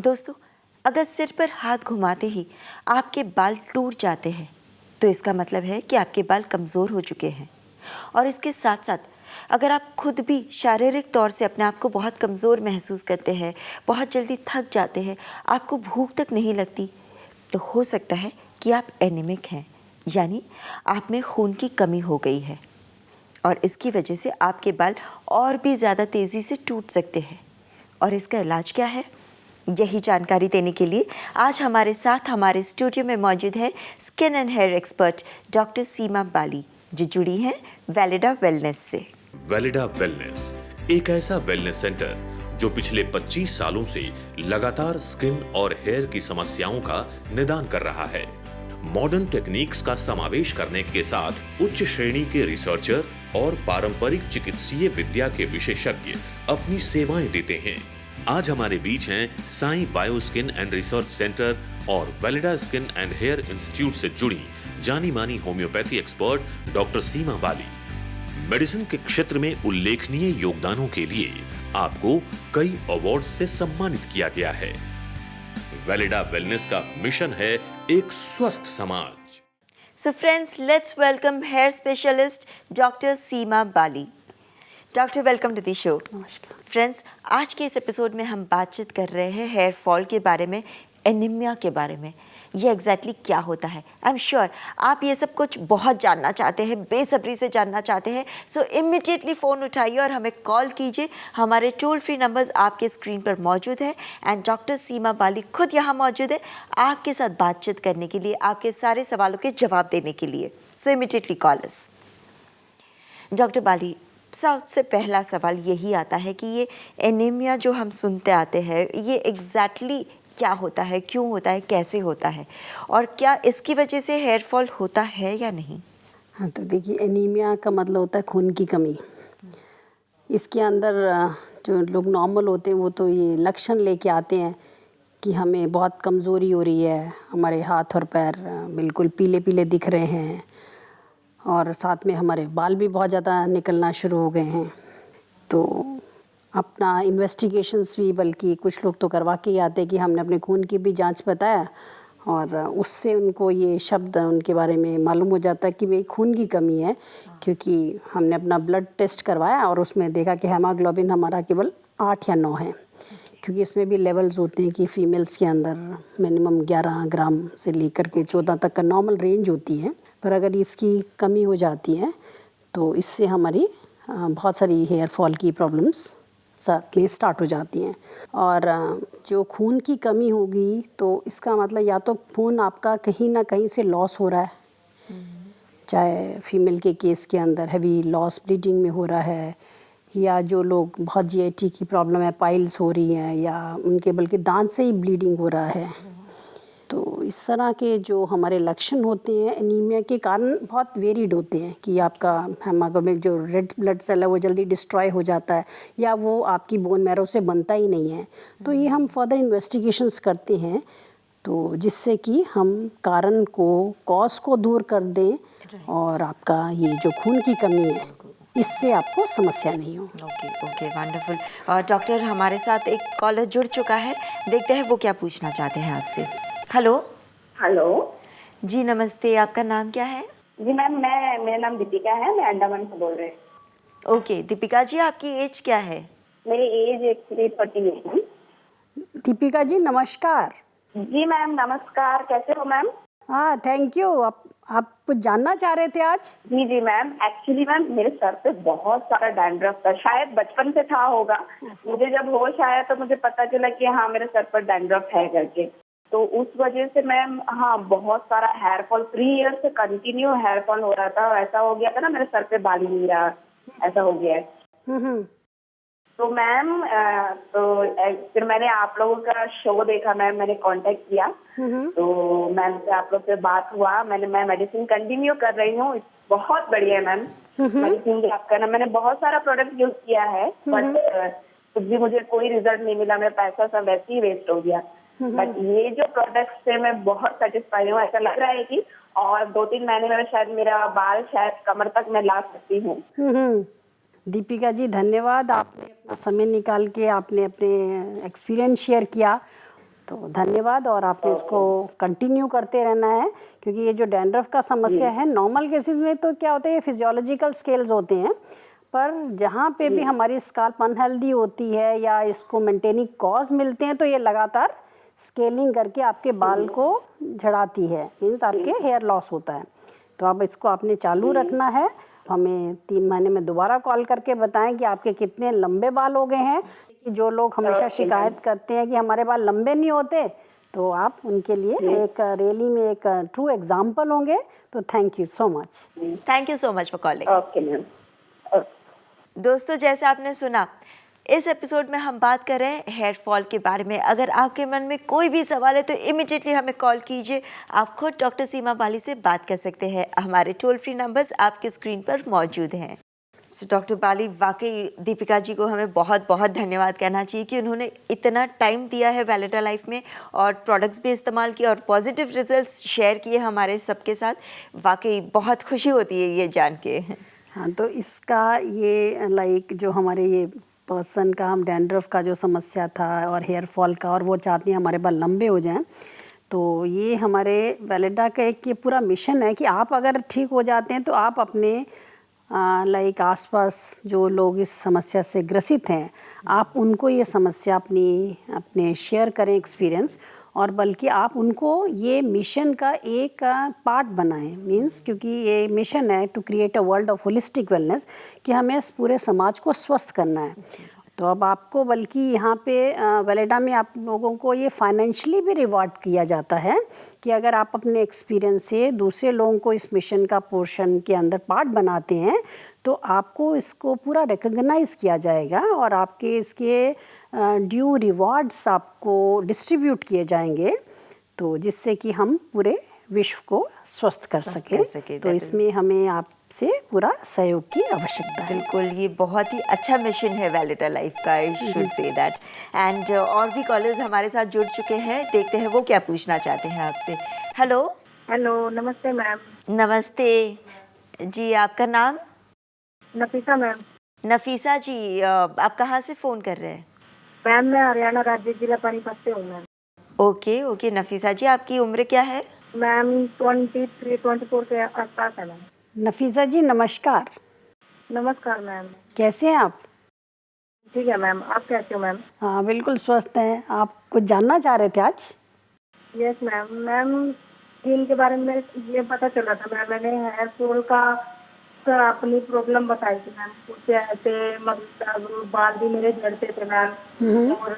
दोस्तों, अगर सिर पर हाथ घुमाते ही आपके बाल टूट जाते हैं तो इसका मतलब है कि आपके बाल कमज़ोर हो चुके हैं। और इसके साथ साथ अगर आप खुद भी शारीरिक तौर से अपने आप को बहुत कमज़ोर महसूस करते हैं, बहुत जल्दी थक जाते हैं, आपको भूख तक नहीं लगती, तो हो सकता है कि आप एनीमिक हैं, यानी आप में खून की कमी हो गई है और इसकी वजह से आपके बाल और भी ज़्यादा तेज़ी से टूट सकते हैं। और इसका इलाज क्या है, यही जानकारी देने के लिए आज हमारे साथ हमारे स्टूडियो में मौजूद है skin and hair expert doctor Seema Bali, जो जुड़ी हैं वैलिडा वेलनेस से। वैलिडा वेलनेस एक ऐसा वेलनेस सेंटर जो पिछले 25 सालों से लगातार स्किन और हेयर की समस्याओं का निदान कर रहा है। मॉडर्न टेक्निक्स का समावेश करने के साथ उच्च श्रेणी के रिसर्चर और पारंपरिक चिकित्सीय विद्या के विशेषज्ञ अपनी सेवाएं देते हैं। आज हमारे बीच हैं Sai bio skin and research centre और वैलिडा स्किन एंड हेयर इंस्टीट्यूट से जुड़ी जानी मानी होम्योपैथी एक्सपर्ट डॉक्टर सीमा बाली। मेडिसिन के क्षेत्र में उल्लेखनीय योगदानों के लिए आपको कई अवार्ड से सम्मानित किया गया है। वैलिडा वेलनेस का मिशन है एक स्वस्थ समाज। So friends, let's welcome here specialist doctor Seema Bali. Doctor, welcome to the show. नमस्कार फ्रेंड्स, आज के इस एपिसोड में हम बातचीत कर रहे हैं हेयर फॉल के बारे में, एनीमिया के बारे में। ये एग्जैक्टली क्या होता है? आई एम श्योर आप ये सब कुछ बहुत जानना चाहते हैं, बेसब्री से जानना चाहते हैं। सो इमीडिएटली फ़ोन उठाइए और हमें कॉल कीजिए। हमारे टोल फ्री नंबर्स आपके स्क्रीन पर मौजूद है एंड डॉक्टर सीमा बाली खुद यहाँ मौजूद है आपके साथ बातचीत करने के लिए, आपके सारे सवालों के जवाब देने के लिए। So immediately call us. Doctor Bali, सबसे पहला सवाल यही आता है कि ये एनीमिया जो हम सुनते आते हैं, ये एग्जैक्टली क्या होता है, क्यों होता है, कैसे होता है, और क्या इसकी वजह से हेयर फॉल होता है या नहीं? हाँ, तो देखिए, एनीमिया का मतलब होता है खून की कमी। इसके अंदर जो लोग नॉर्मल होते हैं वो तो ये लक्षण लेके आते हैं कि हमें बहुत कमज़ोरी हो रही है, हमारे हाथ और पैर बिल्कुल पीले पीले दिख रहे हैं और साथ में हमारे बाल भी बहुत ज़्यादा निकलना शुरू हो गए हैं। तो अपना इन्वेस्टिगेशंस भी, बल्कि कुछ लोग तो करवा के ही आते हैं कि हमने अपने खून की भी जांच बताया और उससे उनको ये शब्द उनके बारे में मालूम हो जाता है कि भाई खून की कमी है, क्योंकि हमने अपना ब्लड टेस्ट करवाया और उसमें देखा कि हेमोग्लोबिन हमारा केवल 8 या 9 है। क्योंकि इसमें भी लेवल्स होते हैं कि फ़ीमेल्स के अंदर मिनिमम 11 ग्राम से लेकर के 14 तक का नॉर्मल रेंज होती है, पर अगर इसकी कमी हो जाती है तो इससे हमारी बहुत सारी हेयर फॉल की प्रॉब्लम्स साथ में स्टार्ट हो जाती हैं। और जो खून की कमी होगी तो इसका मतलब या तो खून आपका कहीं ना कहीं से लॉस हो रहा है, चाहे फीमेल के केस के अंदर हैवी लॉस ब्लीडिंग में हो रहा है, या जो लोग बहुत जीआईटी की प्रॉब्लम है, पाइल्स हो रही हैं, या उनके बल्कि दांत से ही ब्लीडिंग हो रहा है। तो इस तरह के जो हमारे लक्षण होते हैं एनीमिया के कारण बहुत वेरिड होते हैं कि आपका हेमोग्लोबिन जो रेड ब्लड सेल है वो जल्दी डिस्ट्रॉय हो जाता है, या वो आपकी बोन मैरो से बनता ही नहीं है। तो ये हम फर्दर इन्वेस्टिगेशंस करते हैं तो जिससे कि हम कारण को, कॉज को दूर कर दें और आपका ये जो खून की कमी है इससे आपको समस्या नहीं हो। Okay, wonderful. और डॉक्टर, हमारे साथ एक कॉलर जुड़ चुका है, देखते हैं वो क्या पूछना चाहते हैं आपसे। हेलो। हेलो जी नमस्ते, आपका नाम क्या है? जी मैम, मेरा नाम दीपिका है, मैं अंडमान से बोल रही हूँ। ओके दीपिका जी, आपकी एज क्या है? मेरी एज एक्चुअली 38 है। दीपिका जी नमस्कार। जी मैम नमस्कार, कैसे हो मैम? हाँ, थैंक यू। आप कुछ जानना चाह रहे थे आज? जी मैम, एक्चुअली मैम मेरे सर पे बहुत सारा डैंड्रफ था, शायद बचपन से था होगा। मुझे जब होश आया तो मुझे पता चला कि हाँ मेरे सर पर डैंड्रफ है करके। तो उस वजह से मैम हाँ बहुत सारा हेयर फॉल, 3 ईयर से कंटिन्यू हेयर फॉल हो रहा था। ऐसा हो गया था ना मेरे सर पे बाल ही नहीं रहा, ऐसा हो गया है। तो मैम तो फिर मैंने आप लोगों का शो देखा मैम, मैंने कांटेक्ट किया तो मैम से आप लोग से बात हुआ। मैं मेडिसिन कंटिन्यू कर रही हूँ, बहुत बढ़िया है मैम मेडिसिन आप करना। मैंने बहुत सारा प्रोडक्ट यूज किया है बट कुछ भी मुझे कोई रिजल्ट नहीं मिला, मेरा पैसा सब वैसे ही वेस्ट हो गया। बट ये जो प्रोडक्ट से मैं बहुत सेटिस्फाई हूँ। ऐसा लग रहा है कि और 2-3 महीने में शायद मेरा बाल शायद कमर तक मैं ला सकती हूँ। दीपिका जी धन्यवाद, आपने अपना समय निकाल के आपने अपने एक्सपीरियंस शेयर किया। तो धन्यवाद, और आपने इसको कंटिन्यू करते रहना है, क्योंकि ये जो डैंड्रफ का समस्या है नॉर्मल केसेस में तो क्या होता है, ये फिजियोलॉजिकल स्केल्स होते हैं, पर जहाँ पे भी हमारी स्काल्प अनहेल्दी होती है या इसको मेंटेनिंग कॉज मिलते हैं तो ये लगातार स्केलिंग करके आपके बाल को झड़ाती है, मीन्स आपके हेयर लॉस होता है। तो अब इसको आपने चालू रखना है। हमें 3 महीने में दोबारा कॉल करके बताएं कि आपके कितने लंबे बाल हो गए हैं। कि जो लोग हमेशा शिकायत करते हैं कि हमारे बाल लंबे नहीं होते, तो आप उनके लिए एक रैली में एक ट्रू एग्जाम्पल होंगे। तो thank you so much. Thank you so much for calling. Okay ma'am. दोस्तों, जैसे आपने सुना, इस एपिसोड में हम बात कर रहे हैं हेयर फॉल के बारे में। अगर आपके मन में कोई भी सवाल है तो इमिडिएटली हमें कॉल कीजिए। आप खुद डॉक्टर सीमा बाली से बात कर सकते हैं। हमारे टोल फ्री नंबर्स आपके स्क्रीन पर मौजूद हैं। सो डॉक्टर बाली, वाकई दीपिका जी को हमें बहुत बहुत धन्यवाद कहना चाहिए कि उन्होंने इतना टाइम दिया है वैलिडा लाइफ में और प्रोडक्ट्स भी इस्तेमाल किए और पॉजिटिव रिजल्ट्स शेयर किए हमारे सबके साथ। वाकई बहुत खुशी होती है ये जान के। हाँ, तो इसका ये लाइक जो हमारे ये पर्सन का, हम डैंड्रफ का जो समस्या था और हेयर फॉल का, और वो चाहती हैं हमारे बाल लंबे हो जाएं, तो ये हमारे वैलिडा का एक ये पूरा मिशन है कि आप अगर ठीक हो जाते हैं तो आप अपने लाइक आसपास जो लोग इस समस्या से ग्रसित हैं, आप उनको ये समस्या अपने शेयर करें एक्सपीरियंस, और बल्कि आप उनको ये मिशन का एक पार्ट बनाएं। मींस क्योंकि ये मिशन है to create a world of holistic wellness, कि हमें इस पूरे समाज को स्वस्थ करना है। तो अब आपको बल्कि यहाँ पे वैलिडा में आप लोगों को ये फाइनेंशियली भी रिवॉर्ड किया जाता है कि अगर आप अपने एक्सपीरियंस से दूसरे लोगों को इस मिशन का पोर्शन के अंदर पार्ट बनाते हैं तो आपको इसको पूरा रिकॉग्नाइज़ किया जाएगा और आपके इसके ड्यू रिवॉर्ड्स आपको डिस्ट्रीब्यूट किए जाएंगे, तो जिससे कि हम पूरे विश्व को स्वस्थ कर सकें। तो इसमें हमें आपसे पूरा सहयोग की आवश्यकता है। बिल्कुल, ये बहुत ही अच्छा मिशन है वैलिडा लाइफ का, I should say that. And और भी कॉलर्स हमारे साथ जुड़ चुके हैं, देखते हैं वो क्या पूछना चाहते हैं आपसे। हेलो। हेलो, नमस्ते मैम। नमस्ते जी, आपका नाम? नफीसा मैम। नफीसा जी, आप कहाँ से फ़ोन कर रहे हैं? मैम मैं हरियाणा राज्य जिला पानीपत से हूँ मैम। ओके ओके नफीसा जी, आपकी उम्र क्या है? मैम 23-24 के आसपास है मैम। नफीसा जी नमस्कार। नमस्कार मैम। कैसे हैं आप? ठीक है मैम, आप कैसे हो मैम? हाँ बिल्कुल स्वस्थ हैं। आप कुछ जानना चाह रहे थे आज? Yes ma'am. मैम स्किन के बारे में ये पता चला था मैम, मैंने हेयर फॉल का अपनी प्रॉब्लम बताई थी मैम। कुछ ऐसे मतलब बाल भी मेरे झड़ते थे मैम, और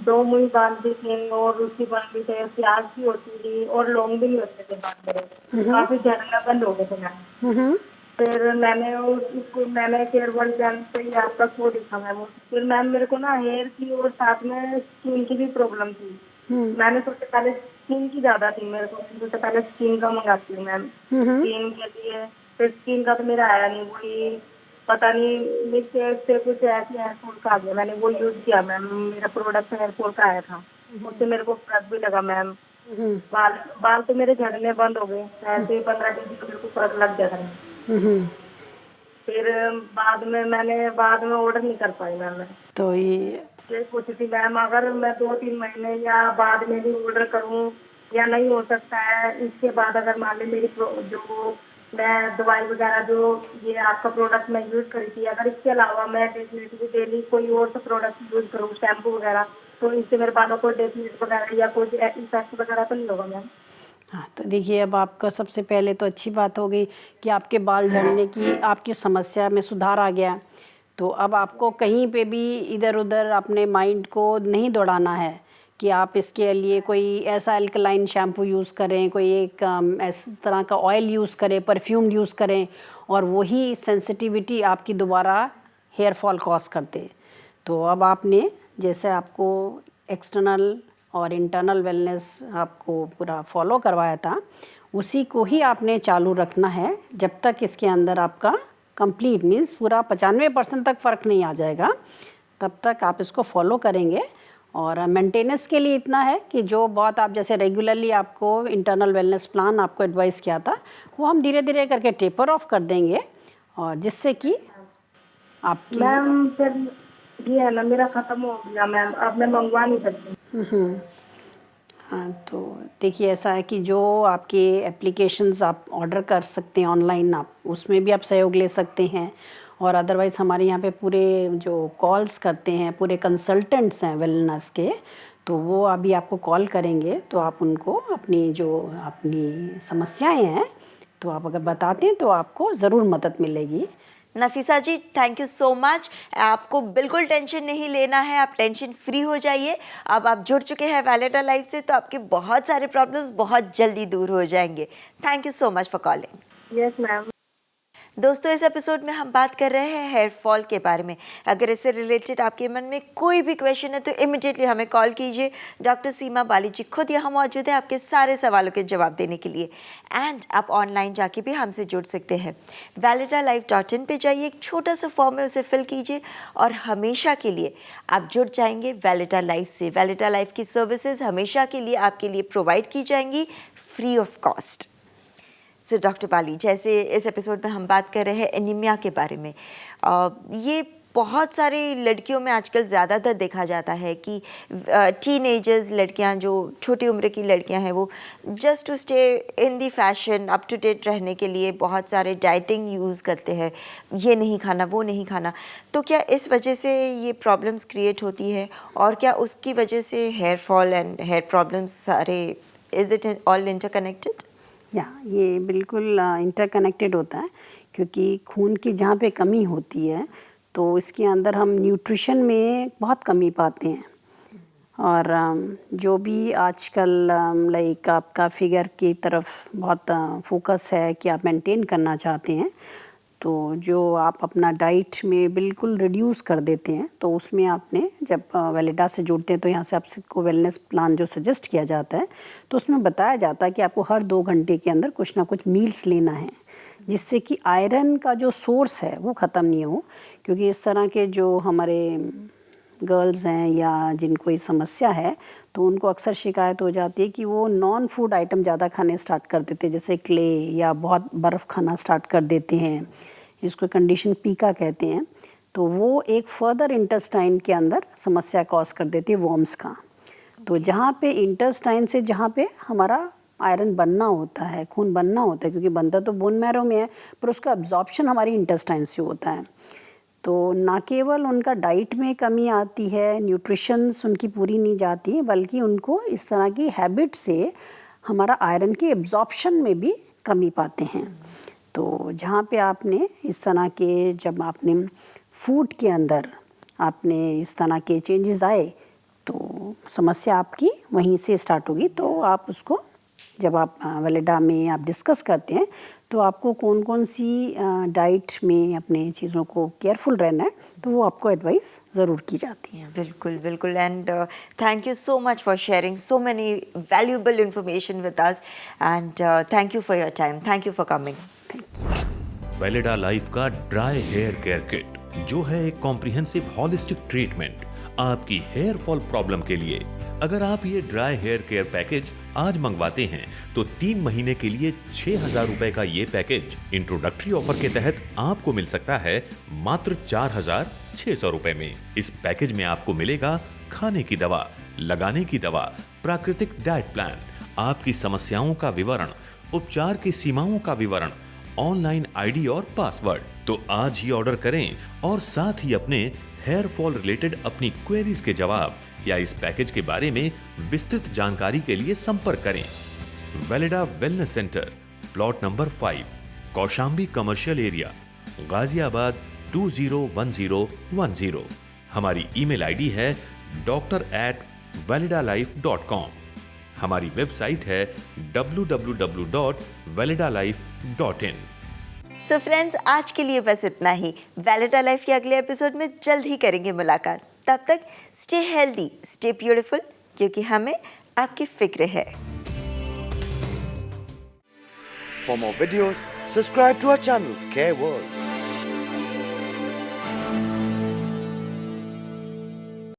दो मुई बाल भी थे और उसकी बाल भी थे, प्याज भी होती थी और लॉन्ग भी नहीं होते थे बाल मेरे, काफी झड़ना बंद हो गए थे मैम। फिर मैंने केयरवर्ल्ड चैनल पे ही आपका शो देखा मैम। फिर मैम मेरे को ना हेयर की और साथ में स्किन की भी प्रॉब्लम थी। मैंने सोचा पहले स्किन की ज्यादा थी मेरे को, सोचा पहले स्किन का मंगाती हूँ मैम स्किन के लिए। फिर स्किन का तो मेरा आया नहीं, वही पता नहीं मिस्टेक से कुछ ऐसे हेयरफॉल का आ गया। मैंने वो यूज किया मैम, मेरा प्रोडक्ट हेयरफॉल का आया था, उससे मेरे को फर्क भी लगा मैम। बाल तो मेरे झड़ने बंद हो गए, ऐसे 15 दिन तो मेरे को फर्क लग गया था। फिर बाद में ऑर्डर नहीं कर पाई मैम। मैं तो ये पूछी थी मैम, अगर मैं 2-3 महीने या बाद में भी ऑर्डर करूं या नहीं हो सकता है, इसके बाद अगर मान ली मेरी जो मैं दवाई वगैरह जो ये आपका प्रोडक्ट मैं यूज करी थी, अगर इसके अलावा मैं डेली कोई और सा प्रोडक्ट यूज करूँ, शैम्पू वगैरह, तो इससे मेरे बालों को डेफिनेट वगैरह या कुछ इफेक्ट वगैरह तो नहीं होगा मैम? हाँ, तो देखिए अब आपका सबसे पहले तो अच्छी बात हो गई कि आपके बाल झड़ने की आपकी समस्या में सुधार आ गया। तो अब आपको कहीं पे भी इधर उधर अपने माइंड को नहीं दौड़ाना है कि आप इसके लिए कोई ऐसा अल्कलाइन शैम्पू यूज़ करें, कोई एक इस तरह का ऑयल यूज़ करें, परफ्यूम यूज़ करें और वही सेंसिटिविटी आपकी दोबारा हेयर फॉल कॉज करते। तो अब आपने जैसे आपको एक्सटर्नल और इंटरनल वेलनेस आपको पूरा फॉलो करवाया था, उसी को ही आपने चालू रखना है जब तक इसके अंदर आपका कंप्लीट मीन्स पूरा 95% तक फ़र्क नहीं आ जाएगा, तब तक आप इसको फॉलो करेंगे। और मेंटेनेंस के लिए इतना है कि जो बहुत आप जैसे रेगुलरली आपको इंटरनल वेलनेस प्लान आपको एडवाइस किया था, वो हम धीरे धीरे करके टेपर ऑफ कर देंगे, और जिससे कि आपकी मैम फिर ये है ना, मेरा खत्म हो गया मैम, अब मैं मंगवा नहीं सकती। हाँ, तो देखिए ऐसा है कि जो आपके एप्लीकेशंस आप ऑर्डर कर सकते हैं ऑनलाइन, आप उसमें भी आप सहयोग ले सकते हैं। और अदरवाइज़ हमारे यहाँ पे पूरे जो कॉल्स करते हैं, पूरे कंसल्टेंट्स हैं वेलनेस के, तो वो अभी आपको कॉल करेंगे, तो आप उनको अपनी समस्याएं हैं तो आप अगर बताते हैं तो आपको ज़रूर मदद मिलेगी। नफीसा जी, थैंक यू सो मच। आपको बिल्कुल टेंशन नहीं लेना है, आप टेंशन फ्री हो जाइए। अब आप जुड़ चुके हैं वैलिडा लाइफ से, तो आपके बहुत सारे प्रॉब्लम्स बहुत जल्दी दूर हो जाएंगे। Thank you so much for calling. Yes ma'am. दोस्तों, इस एपिसोड में हम बात कर रहे हैं हेयर फॉल के बारे में। अगर इससे रिलेटेड आपके मन में कोई भी क्वेश्चन है तो इमिडिएटली हमें कॉल कीजिए। डॉक्टर सीमा बाली जी खुद यहाँ मौजूद है आपके सारे सवालों के जवाब देने के लिए। एंड आप ऑनलाइन जाके भी हमसे जुड़ सकते हैं। validalife.in पे जाइए, एक छोटा सा फॉर्म है, उसे फिल कीजिए और हमेशा के लिए आप जुड़ जाएंगे वैलिडा लाइफ से। वैलिडा लाइफ की सर्विसेज हमेशा के लिए आपके लिए प्रोवाइड की जाएंगी free of cost. So doctor Bali, जैसे इस एपिसोड में हम बात कर रहे हैं एनीमिया के बारे में, ये बहुत सारी लड़कियों में आजकल ज़्यादातर देखा जाता है कि टीनेजर्स लड़कियां, जो छोटी उम्र की लड़कियां हैं, वो just to stay in the fashion, up to date रहने के लिए बहुत सारे डाइटिंग यूज़ करते हैं, ये नहीं खाना वो नहीं खाना। तो क्या इस वजह से ये प्रॉब्लम्स क्रिएट होती है, और क्या उसकी वजह से hair fall and hair problems सारे, इज़ इट ऑल इंटरकनेक्टेड? ये बिल्कुल इंटरकनेक्टेड होता है, क्योंकि खून की जहाँ पे कमी होती है तो इसके अंदर हम न्यूट्रिशन में बहुत कमी पाते हैं। और जो भी आजकल लाइक आपका फिगर की तरफ बहुत फोकस है कि आप मेंटेन करना चाहते हैं, तो जो आप अपना डाइट में बिल्कुल रिड्यूस कर देते हैं, तो उसमें आपने जब वैलिडा से जुड़ते हैं तो यहाँ से आपको वेलनेस प्लान जो सजेस्ट किया जाता है, तो उसमें बताया जाता है कि आपको हर 2 घंटे के अंदर कुछ ना कुछ मील्स लेना है, जिससे कि आयरन का जो सोर्स है वो ख़त्म नहीं हो। क्योंकि इस तरह के जो हमारे गर्ल्स हैं या जिनको ये समस्या है, तो उनको अक्सर शिकायत हो जाती है कि वो नॉन फूड आइटम ज़्यादा खाने स्टार्ट कर देते हैं, जैसे क्ले या बहुत बर्फ़ खाना स्टार्ट कर देते हैं, इसको कंडीशन पीका कहते हैं। तो वो एक फर्दर इंटेस्टाइन के अंदर समस्या कॉज कर देती है वर्म्स का। तो जहाँ पे इंटेस्टाइन से, जहाँ पे हमारा आयरन बनना होता है, खून बनना होता है, क्योंकि बनता तो बोन मैरो में है, पर उसका एब्जॉर्प्शन हमारी इंटेस्टाइन से होता है। तो ना केवल उनका डाइट में कमी आती है, न्यूट्रिशंस उनकी पूरी नहीं जाती, बल्कि उनको इस तरह की हैबिट से हमारा आयरन की एब्जॉर्प्शन में भी कमी पाते हैं। तो जहाँ पे आपने इस तरह के, जब आपने फूड के अंदर आपने इस तरह के चेंजेस आए, तो समस्या आपकी वहीं से स्टार्ट होगी। तो आप उसको, जब आप वैलिडा में आप डिस्कस करते हैं, तो आपको कौन कौन सी डाइट में अपने चीज़ों को केयरफुल रहना है, तो वो आपको एडवाइस ज़रूर की जाती है। बिल्कुल बिल्कुल। And thank you so much for sharing so many valuable information with us, and thank you for your time, thank you for coming. Valida life का ड्राई हेयर केयर किट, जो है एक कॉम्प्रिहेंसिव हॉलिस्टिक ट्रीटमेंट आपकी hair fall problem के लिए। अगर आप ये ड्राई हेयर केयर पैकेज आज मंगवाते हैं तो 3 महीने के लिए 6,000 रुपए का ये पैकेज इंट्रोडक्टरी ऑफर के तहत आपको मिल सकता है मात्र 4,600 रुपए में। इस पैकेज में आपको मिलेगा खाने की दवा, लगाने की दवा, प्राकृतिक डाइट प्लान, आपकी समस्याओं का विवरण, उपचार की सीमाओं का विवरण, ऑनलाइन आईडी और पासवर्ड। तो आज ही ऑर्डर करें और साथ ही अपने हेयर फॉल रिलेटेड अपनी क्वेरीज के जवाब या इस पैकेज के बारे में विस्तृत जानकारी के लिए संपर्क करें। Valida wellness centre, plot number 5, Kaushambi commercial area, Ghaziabad 201010। हमारी ईमेल आईडी है doctor@validalife.com। हमारी वेबसाइट है www.validalife.in। सो फ्रेंड्स, आज के लिए बस इतना ही। वैलिडा लाइफ के अगले एपिसोड में जल्द ही करेंगे मुलाकात। तब तक स्टे हेल्दी, स्टे ब्यूटीफुल, क्योंकि हमें आपकी फिक्र है। For more videos, subscribe to our channel, Careworld.